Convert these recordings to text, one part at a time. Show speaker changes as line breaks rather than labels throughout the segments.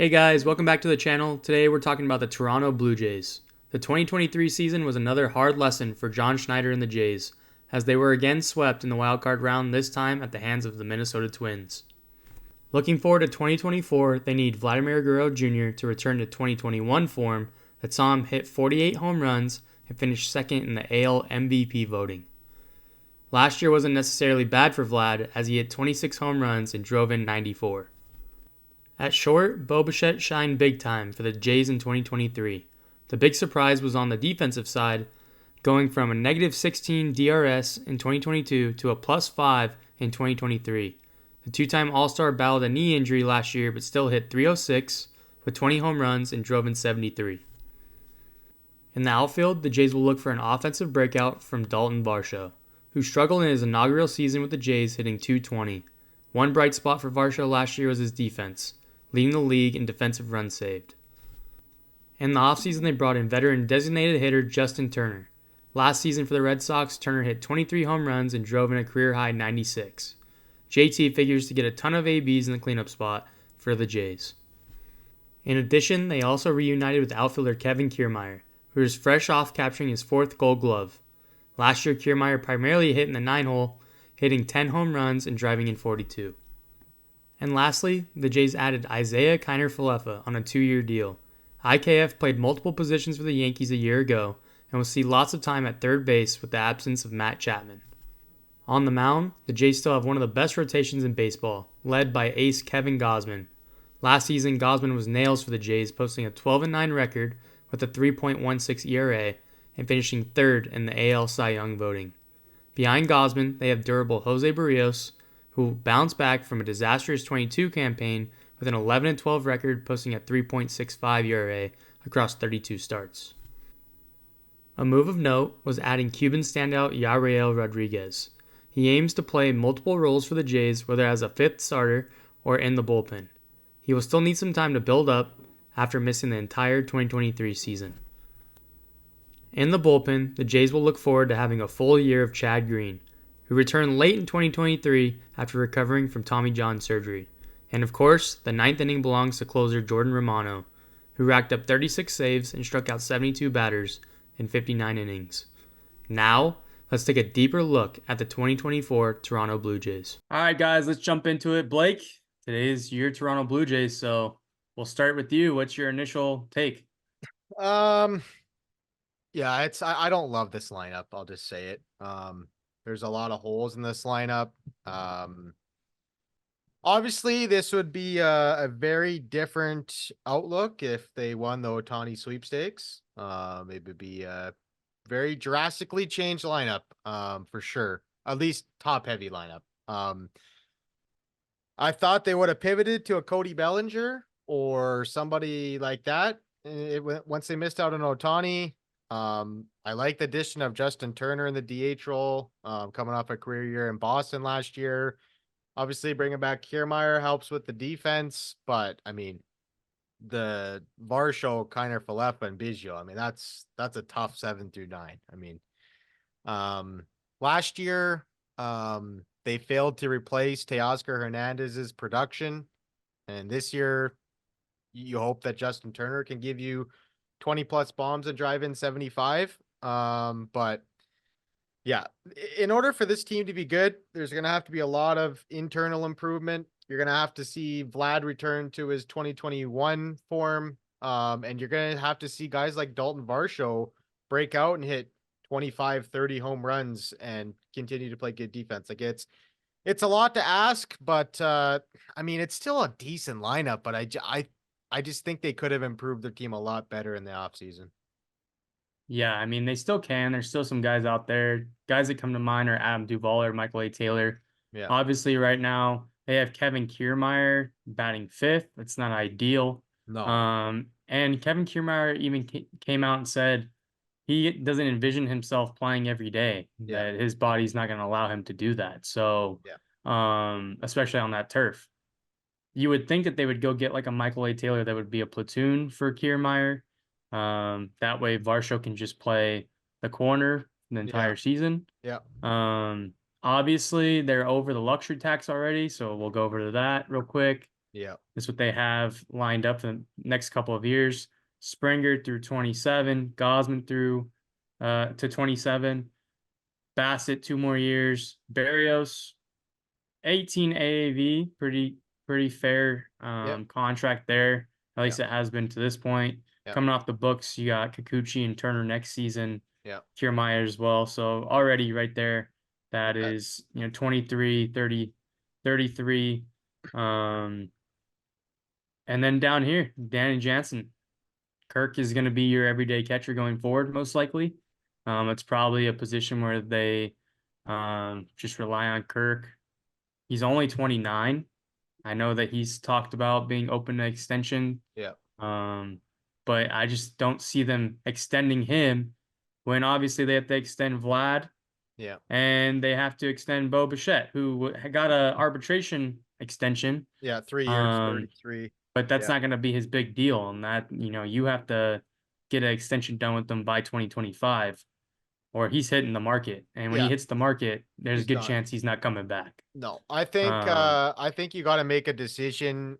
Hey guys, welcome back to the channel. Today we're talking about the Toronto Blue Jays. The 2023 season was another hard lesson for John Schneider and the Jays, as they were again swept in the wildcard round, this time at the hands of the Minnesota Twins. Looking forward to 2024, they need Vladimir Guerrero Jr. to return to 2021 form that saw him hit 48 home runs and finish second in the AL MVP voting. Last year wasn't necessarily bad for Vlad, as he hit 26 home runs and drove in 94. At short, Bo Bichette shined big time for the Jays in 2023. The big surprise was on the defensive side, going from a negative 16 DRS in 2022 to a plus 5 in 2023. The two-time All-Star battled a knee injury last year but still hit 306 with 20 home runs and drove in 73. In the outfield, the Jays will look for an offensive breakout from Dalton Varsho, who struggled in his inaugural season with the Jays, hitting 220. One bright spot for Varsho last year was his defense, leading the league in defensive runs saved. In the offseason, they brought in veteran designated hitter Justin Turner. Last season for the Red Sox, Turner hit 23 home runs and drove in a career-high 96. JT figures to get a ton of ABs in the cleanup spot for the Jays. In addition, they also reunited with outfielder Kevin Kiermaier, who is fresh off capturing his fourth Gold Glove. Last year, Kiermaier primarily hit in the 9-hole, hitting 10 home runs and driving in 42. And lastly, the Jays added Isaiah Kiner-Falefa on a 2-year deal. IKF played multiple positions for the Yankees a year ago and will see lots of time at third base with the absence of Matt Chapman. On the mound, the Jays still have one of the best rotations in baseball, led by ace Kevin Gausman. Last season, Gausman was nails for the Jays, posting a 12-9 record with a 3.16 ERA and finishing third in the AL Cy Young voting. Behind Gausman, they have durable Jose Barrios, who bounced back from a disastrous 22 campaign with an 11-12 record, posting a 3.65 ERA across 32 starts. A move of note was adding Cuban standout Yariel Rodriguez. He aims to play multiple roles for the Jays, whether as a fifth starter or in the bullpen. He will still need some time to build up after missing the entire 2023 season. In the bullpen, the Jays will look forward to having a full year of Chad Green, who returned late in 2023 after recovering from Tommy John surgery. And of course, the ninth inning belongs to closer Jordan Romano, who racked up 36 saves and struck out 72 batters in 59 innings. Now, let's take a deeper look at the 2024 Toronto Blue Jays. All right, guys, let's jump into it. Blake, today's your Toronto Blue Jays, so we'll start with you. What's your initial take?
Yeah, I don't love this lineup. I'll just say it. There's a lot of holes in this lineup. Obviously, this would be a very different outlook if they won the Ohtani sweepstakes. It would be a very drastically changed lineup, for sure. At least top heavy lineup. I thought they would have pivoted to a Cody Bellinger or somebody like that. Once they missed out on Ohtani. I like the addition of Justin Turner in the DH role, coming off a career year in Boston last year. Obviously, bringing back Kiermaier helps with the defense, but I mean, the Varsho, Kiner-Falefa, and Biggio. I mean, that's a tough 7 through 9. I mean, last year, they failed to replace Teoscar Hernandez's production, and this year, you hope that Justin Turner can give you 20 plus bombs and drive in 75. But yeah, in order for this team to be good, there's going to have to be a lot of internal improvement. You're going to have to see Vlad return to his 2021 form. And you're going to have to see guys like Dalton Varsho break out and hit 25, 30 home runs and continue to play good defense. Like it's a lot to ask, but I mean, it's still a decent lineup, but I just think they could have improved their team a lot better in the offseason.
Yeah, I mean, they still can. There's still some guys out there. Guys that come to mind are Adam Duvall or Michael A. Taylor.
Yeah.
Obviously, right now, they have Kevin Kiermaier batting fifth. That's not ideal.
No.
And Kevin Kiermaier even came out and said he doesn't envision himself playing every day,
Yeah.
that his body's not going to allow him to do that. So, especially on that turf. You would think that they would go get like a Michael A. Taylor that would be a platoon for Kiermaier. That way Varsho can just play the corner the entire season.
Yeah.
Obviously they're over the luxury tax already, so we'll go over to that real quick.
Yeah.
That's what they have lined up the next couple of years. Springer through 27, Gosman through to 27, Bassett 2 more years, Barrios 18 AAV, pretty fair
Yep.
contract there. At
Yeah.
least it has been to this point.
Yeah.
Coming off the books, you got Kikuchi and Turner next season,
Yeah.
Kiermaier as well. So already right there, that
Okay.
is 23, 30, 33. And then down here, Danny Jansen. Kirk is going to be your everyday catcher going forward, most likely. It's probably a position where they just rely on Kirk. He's only 29. I know that he's talked about being open to extension,
Yeah.
um, but I just don't see them extending him when obviously they have to extend Vlad
Yeah.
and they have to extend Bo Bichette, who got a arbitration extension.
Yeah. 3 years,
Um,
33.
but that's
Yeah.
not going to be his big deal. And that, you have to get an extension done with them by 2025 or he's hitting the market. And when he
Yeah.
hits the market, there's a
He's
good
done.
chance he's not coming back.
No,
Um,
I think you got to make a decision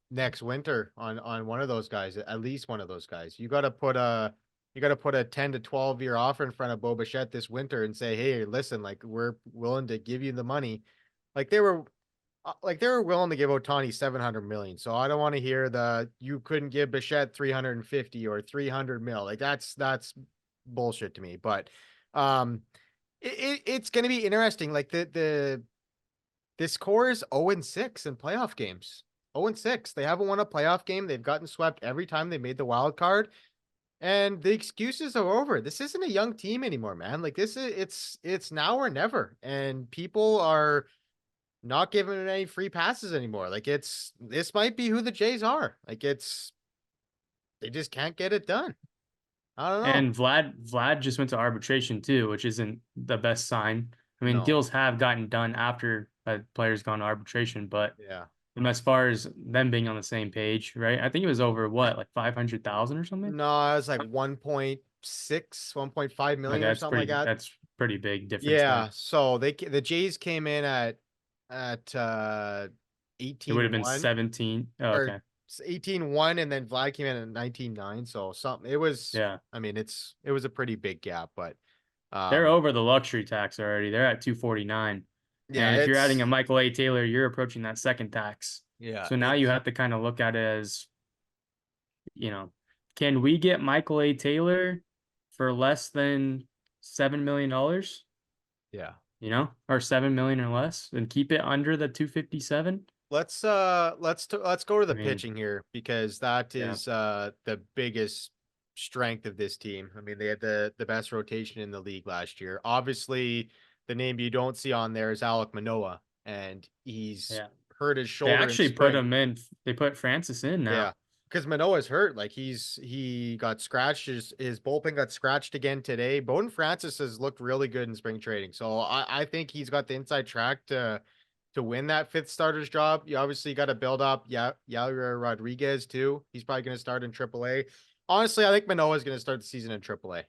next winter on one of those guys, at least one of those guys. You got to put a 10 to 12 year offer in front of Bo Bichette this winter and say, "Hey, listen, like we're willing to give you the money." Like they were willing to give Otani 700 million. So I don't want to hear the you couldn't give Bichette 350 or 300 mil. Like that's bullshit to me. But um it's going to be interesting. Like this core is 0-6 in playoff games. 0-6. They haven't won a playoff game. They've gotten swept every time they made the wild card. And the excuses are over. This isn't a young team anymore, man. Like this is it's now or never. And people are not giving it any free passes anymore. Like this might be who the Jays are. Like they just can't get it done. I don't know.
and Vlad just went to arbitration too, which isn't the best sign. I mean,
No.
deals have gotten done after a player's gone to arbitration, but
Yeah.
as far as them being on the same page, right? I think it was over what, like 500,000 or something?
No, it's like 1.6, 1.5
Okay,
million or something like that.
that's pretty big difference
Yeah,
then.
so the Jays came in at
It would have been
18-1
17. Oh,
or
okay.
18-1 and then Vlad came in at 19-9, so something it was
Yeah.
I mean it was a pretty big gap, but
They're
um
over the luxury tax already. They're at 249.
yeah,
And if you're adding a
it's
Michael A. Taylor, you're approaching that second tax.
yeah,
So now you
it's
have to kind of look at it as, you know, can we get Michael A. Taylor for less than $7 million?
yeah.
Or 7 million or less, and keep it under the 257.
Let's go to
I
the
mean,
pitching here because that
yeah,
is the biggest strength of this team. I mean, they had the best rotation in the league last year. Obviously, the name you don't see on there is Alek Manoah, and he's
yeah.
hurt his
They
shoulder in
actually put
spring.
him in. They put Francis in
Yeah.
now.
Because Manoah's hurt. Like he got scratched. His bullpen got scratched again today. Bowden Francis has looked really good in spring training. So I think he's got the inside track to win that fifth starter's job. You obviously got to build up. Yeah, Yair Rodriguez too. He's probably going to start in AAA. Honestly, I think Manoah is going to start the season in AAA.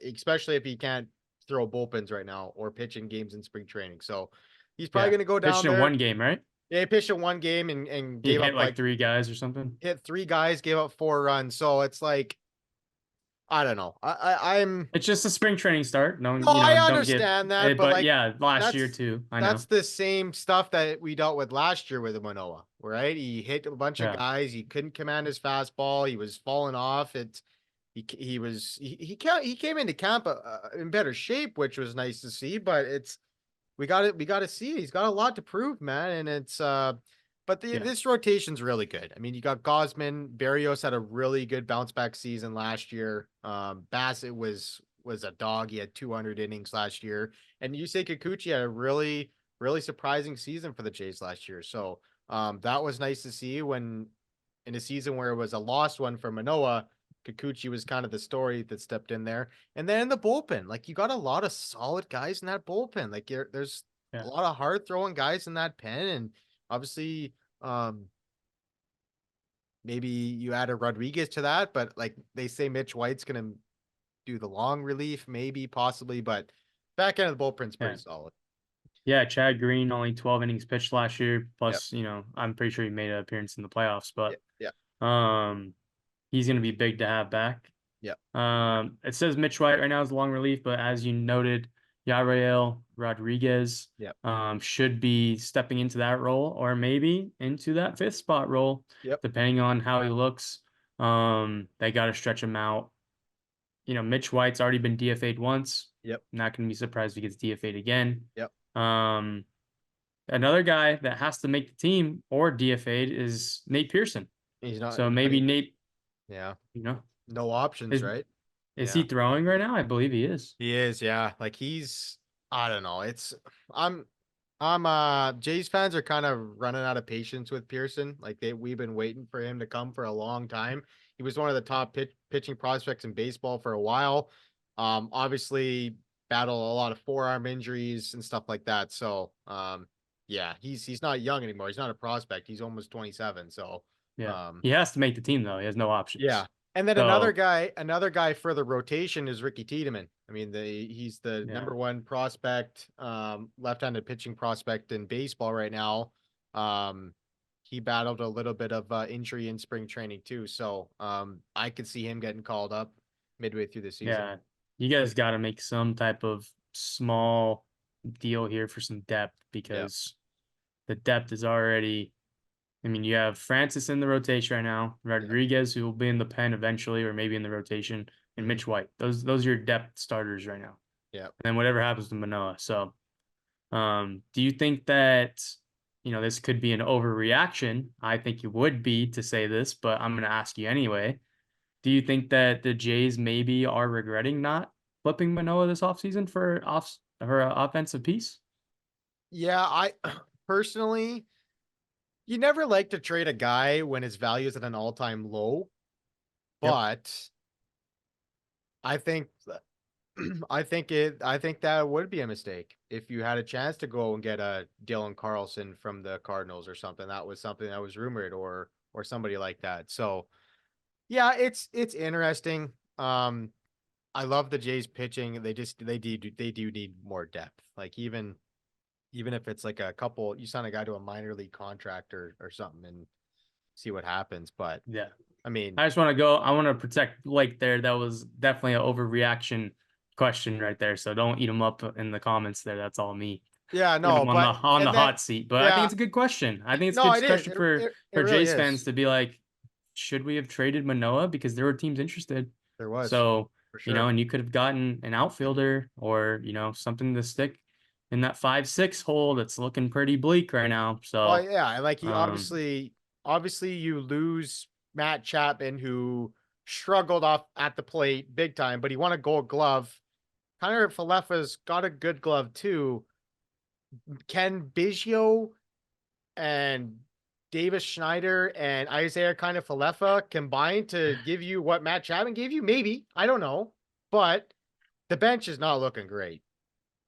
Especially if he can't throw bullpens right now or pitch in games in spring training. So he's probably
Yeah,
going to go
pitched
down
in
there.
one game, right?
Yeah, he pitched in one game and
He
gave
hit
up
like
like
three guys or something.
hit three guys, gave up 4 runs. So it's like I don't know. I'm
It's just a spring training start. No,
no, I
don't get
understand that,
it.
but
But
like
yeah, last year
that's
too. I know.
that's the same stuff that we dealt with last year with Manoah, right? He hit a bunch of
Yeah,
guys. He couldn't command his fastball. He was falling off. He came into camp in better shape, which was nice to see. But we got to see. He's got a lot to prove, man, and
yeah,
this rotation's really good. I mean, you got Gosman, Barrios had a really good bounce back season last year. Bassett was a dog. He had 200 innings last year, and Yusei Kikuchi had a really surprising season for the Jays last year. So that was nice to see when in a season where it was a lost one for Manoah. Kikuchi was kind of the story that stepped in there. And then in the bullpen, like you got a lot of solid guys in that bullpen. Like there's a
yeah,
lot of hard throwing guys in that pen. And obviously, maybe you add a Rodriguez to that, but like they say Mitch White's gonna do the long relief, maybe, possibly, but back end of the bullpen's
yeah.
pretty solid.
Yeah, Chad Green only 12 innings pitched last year.
Yep.
Plus, I'm pretty sure he made an appearance in the playoffs, but
Yeah. Yeah.
he's going to be big to have back.
Yep.
It says Mitch White right now is long relief, but as you noted, Yariel Rodriguez
Yep.
should be stepping into that role or maybe into that fifth spot role,
Yep.
depending on how he looks. They got to stretch him out. Mitch White's already been DFA'd once.
Yep.
Not going to be surprised if he gets DFA'd again.
Yep.
Another guy that has to make the team or DFA'd is Nate Pearson.
He's not.
So maybe Nate,
Yeah.
you
No options,
is,
right?
is
Yeah.
he throwing right now? I believe he is.
He is, yeah. Like I don't know. I'm Jays fans are kind of running out of patience with Pearson. Like we've been waiting for him to come for a long time. He was one of the top pitching prospects in baseball for a while. Obviously battled a lot of forearm injuries and stuff like that. So, yeah, he's not young anymore. He's not a prospect. He's almost 27. So,
Yeah. He has to make the team though. He has no options.
yeah. And then
So,
another guy for the rotation is Ricky Tiedemann. I mean, he's the
Yeah.
number one prospect, left-handed pitching prospect in baseball right now. He battled a little bit of injury in spring training too, so I could see him getting called up midway through the season.
Yeah. You guys got to make some type of small deal here for some depth because the depth is already. I mean, you have Francis in the rotation right now, Rodriguez, who will be in the pen eventually, or maybe in the rotation, and Mitch White. Those are your depth starters right now.
Yeah.
And then whatever happens to Manoah. So, do you think that this could be an overreaction? I think it would be to say this, but I'm going to ask you anyway. Do you think that the Jays maybe are regretting not flipping Manoah this offseason for offensive piece?
Yeah, I personally, you never like to trade a guy when his value is at an all-time low, but I think I think that would be a mistake if you had a chance to go and get a Dylan Carlson from the Cardinals or something. That was something that was rumored or somebody like that. So yeah, it's interesting. I love the Jays pitching. They do need more depth. Like even if it's like a couple, you sign a guy to a minor league contract or something and see what happens. But
Yeah.
I mean,
I want to protect Blake there. That was definitely an overreaction question right there. So don't eat him up in the comments there. That's all me.
yeah, no, but
on the hot seat. But I think it's a good question. I think it's a good question for
really
Jays fans to be like, should we have traded Manoah? Because there were teams interested.
There was.
So,
for sure.
and you could have gotten an outfielder or, something to stick in that 5-6 hole that's looking pretty bleak right now. So,
well, yeah, like you obviously you lose Matt Chapman, who struggled off at the plate big time, but he won a Gold Glove. Connor Falefa's got a good glove too. Ken Biggio and Davis Schneider and Isaiah kind of Falefa combined to give you what Matt Chapman gave you? Maybe. I don't know. But the bench is not looking great.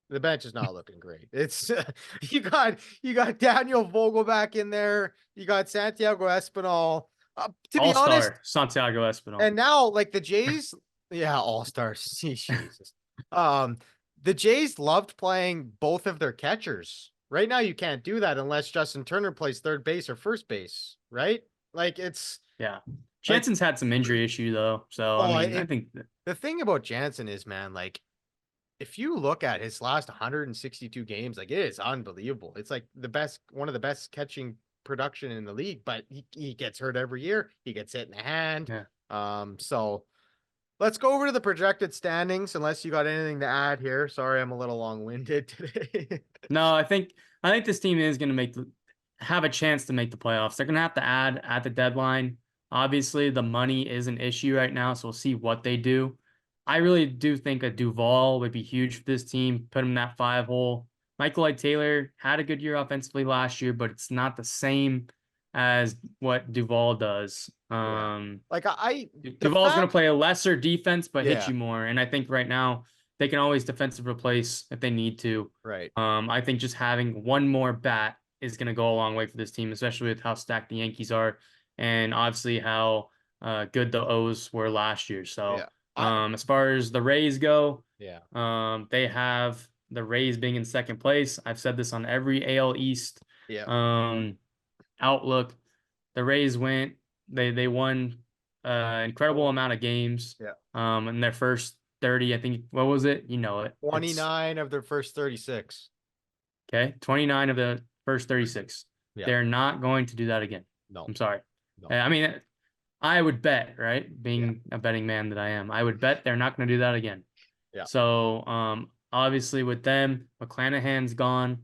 The bench is not looking great. It's you got Daniel Vogelback in there. You got Santiago Espinal. To be honest,
Santiago Espinal.
And now, like the Jays, yeah, all-stars. Jesus. The Jays loved playing both of their catchers. Right now, you can't do that unless Justin Turner plays third base or first base, right? Like it's
Jansen's had some injury issue though, so I think
the thing about Jansen is, man, like if you look at his last 162 games, like it is unbelievable. It's like one of the best catching production in the league, but he gets hurt every year. He gets hit in the hand.
Yeah.
So let's go over to the projected standings, unless you got anything to add here. Sorry, I'm a little long-winded today.
No, I think this team is going to have a chance to make the playoffs. They're going to have to add at the deadline. Obviously, the money is an issue right now, so we'll see what they do. I really do think a Duvall would be huge for this team. Put him in that 5 hole. Michael Taylor had a good year offensively last year, but it's not the same as what Duvall does.
Like
Duvall's going to play a lesser defense, but hit you more. And I think right now they can always defensive replace if they need to.
Right.
I think just having one more bat is going to go a long way for this team, especially with how stacked the Yankees are and obviously how good the O's were last year. So as far as the Rays go, they have the Rays being in second place. I've said this on every AL East
Yeah.
outlook. The Rays went. They won incredible amount of games.
Yeah.
In their first 30, I think. What was it? You know it. It's
29 of their first 36.
okay. 29 of the first 36.
Yeah.
They're not going to do that again.
No.
I'm sorry.
No.
I mean, I would bet, right?
Yeah.
Being a betting man that I am, I would bet they're not going to do that again.
Yeah.
So, obviously with them, McClanahan's gone.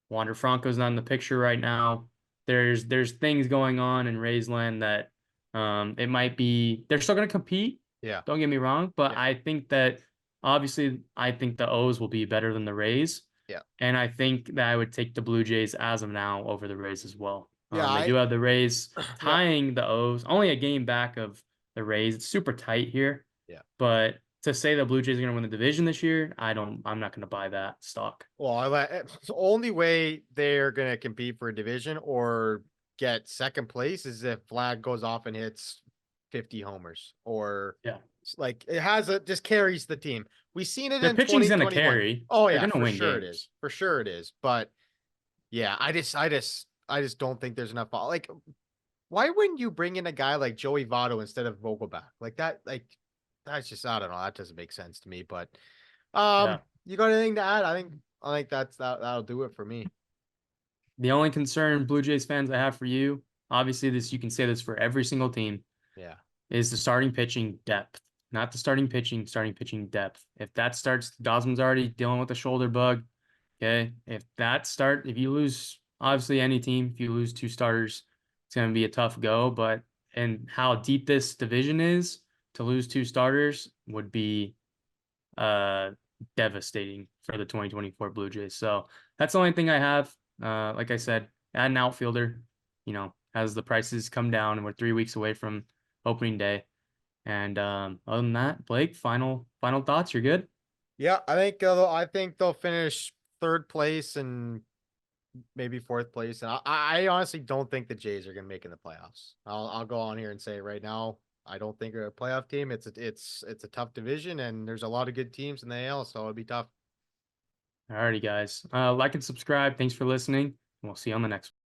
Wander Franco's not in the picture right now. There's things going on in Rays land that it might be they're still going to compete.
Yeah.
Don't get me wrong, but
Yeah.
I think that obviously I think the O's will be better than the Rays.
Yeah.
And I think that I would take the Blue Jays as of now over the Rays as well.
Yeah,
They do have the Rays
Yeah.
tying the O's, only a game back of the Rays. It's super tight here.
Yeah.
But to say the Blue Jays are going to win the division this year, I'm not going to buy that stock.
Well, the only way they're going to compete for a division or get second place is if Vlad goes off and hits 50 homers, or
Yeah.
like it has just carries the team. We've seen it
Their
in
pitching's going to
2021.
carry.
Oh
They're
yeah,
going to
for
win
sure
games.
it is. For sure it is. But yeah, I just don't think there's enough. Like, why wouldn't you bring in a guy like Joey Votto instead of Vogelbach? Like that, that's just, I don't know. That doesn't make sense to me. But
Yeah.
you got anything to add? I think that'll do it for me.
The only concern Blue Jays fans I have for you, obviously you can say this for every single team,
Yeah.
is the starting pitching depth. Not the starting pitching depth. If that starts, Gosman's already dealing with a shoulder bug. Okay. If you lose, obviously any team, if you lose 2 starters, it's going to be a tough go. But, and how deep this division is, to lose 2 starters would be devastating for the 2024 Blue Jays. So that's the only thing I have. Like I said, add an outfielder, as the prices come down and we're 3 weeks away from opening day. And other than that, Blake, final thoughts. You're good.
Yeah, I think they'll finish third place and maybe fourth place. And I honestly don't think the Jays are gonna make in the playoffs. I'll go on here and say right now, I don't think they're a playoff team. It's a tough division, and there's a lot of good teams in the AL, so it'll be tough.
Alrighty, guys. Like and subscribe. Thanks for listening. We'll see you on the next one.